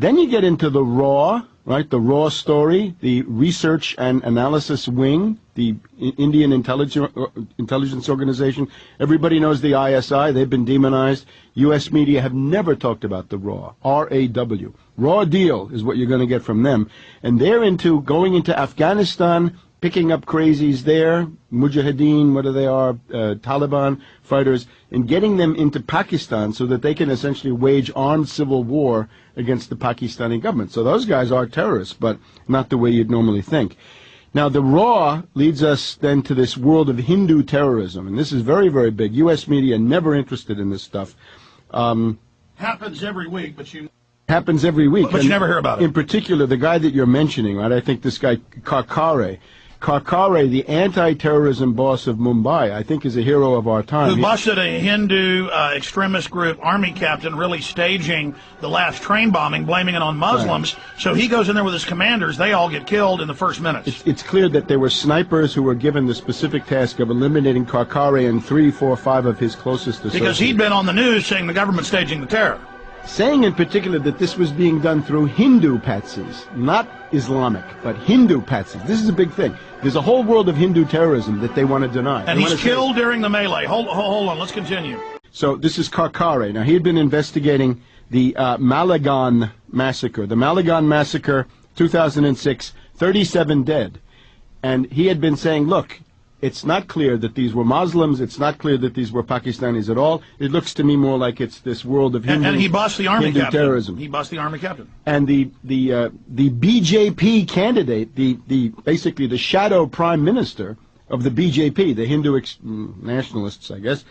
Then you get into the RAW, right? The RAW story, the Research and Analysis Wing, the Indian Intelligence Organization. Everybody knows the ISI. They've been demonized. U.S. media have never talked about the RAW, R-A-W. Raw deal is what you're going to get from them. And they're into going into Afghanistan, picking up crazies there, Mujahideen, whatever they are, Taliban fighters, and getting them into Pakistan so that they can essentially wage armed civil war against the Pakistani government. So those guys are terrorists, but not the way you'd normally think. Now, the RAW leads us then to this world of Hindu terrorism, and this is very, very big. U.S. media never interested in this stuff. Happens every week, but you... Happens every week. But you never hear about it. In particular, the guy that you're mentioning, right? I think this guy, Karkare, the anti-terrorism boss of Mumbai, I think is a hero of our time. Who busted a Hindu extremist group army captain really staging the last train bombing, blaming it on Muslims. Right. So he goes in there with his commanders. They all get killed in the first minutes. It's clear that there were snipers who were given the specific task of eliminating Karkare and 3, 4, 5 of his closest associates. Because he'd been on the news saying the government's staging the terror. Saying in particular that this was being done through Hindu patsies, not Islamic, but Hindu patsies. This is a big thing. There's a whole world of Hindu terrorism that they want to deny. And he's killed during the melee. Hold on, let's continue. So this is Karkare. Now, he had been investigating the Malegaon massacre. The Malegaon massacre, 2006, 37 dead. And he had been saying, look, it's not clear that these were Muslims. It's not clear that these were Pakistanis at all. It looks to me more like it's this world of Hindu, and he bust the army Hindu captain. terrorism. He bust the army captain. And the BJP candidate, basically the shadow prime minister of the BJP, the Hindu nationalists, I guess,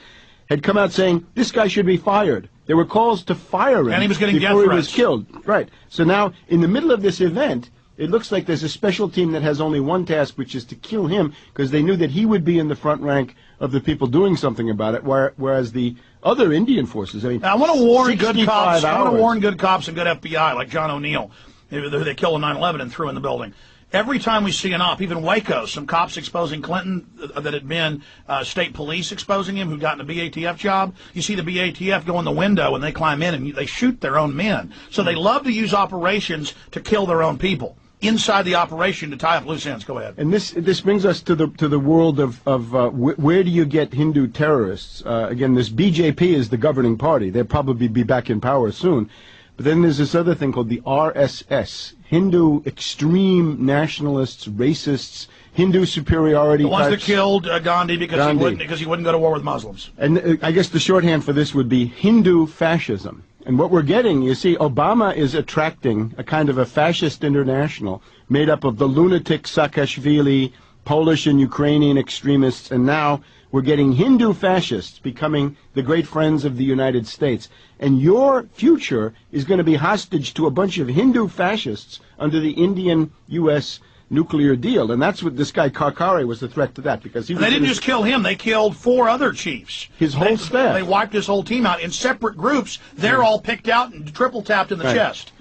had come out saying this guy should be fired. There were calls to fire him, and he was getting before death he was threats. killed. Right. So now, in the middle of this event, it looks like there's a special team that has only one task, which is to kill him, because they knew that he would be in the front rank of the people doing something about it, whereas the other Indian forces, I mean, now, I want to warn good cops. hours. I want to warn good cops and good FBI, like John O'Neill, who they killed in 9/11 and threw in the building. Every time we see an op, even Waco, some cops exposing Clinton that had been state police exposing him, who got in a BATF job, you see the BATF go in the window and they climb in and they shoot their own men. So they love to use operations to kill their own people. Inside the operation to tie up loose ends. Go ahead. And this brings us to the world of where do you get Hindu terrorists? Again, this BJP is the governing party. They'll probably be back in power soon. But then there's this other thing called the RSS, Hindu extreme nationalists, racists, Hindu superiority the ones types. that killed Gandhi because he wouldn't go to war with Muslims. And I guess the shorthand for this would be Hindu fascism. And what we're getting, you see, Obama is attracting a kind of a fascist international made up of the lunatic Saakashvili, Polish and Ukrainian extremists, and now we're getting Hindu fascists becoming the great friends of the United States. And your future is going to be hostage to a bunch of Hindu fascists under the Indian-U.S. nuclear deal. And that's what this guy Karkare was the threat to that, because he was they didn't just kill him, they killed 4 other chiefs. His whole staff. They wiped his whole team out in separate groups. They're all picked out and triple tapped in the chest.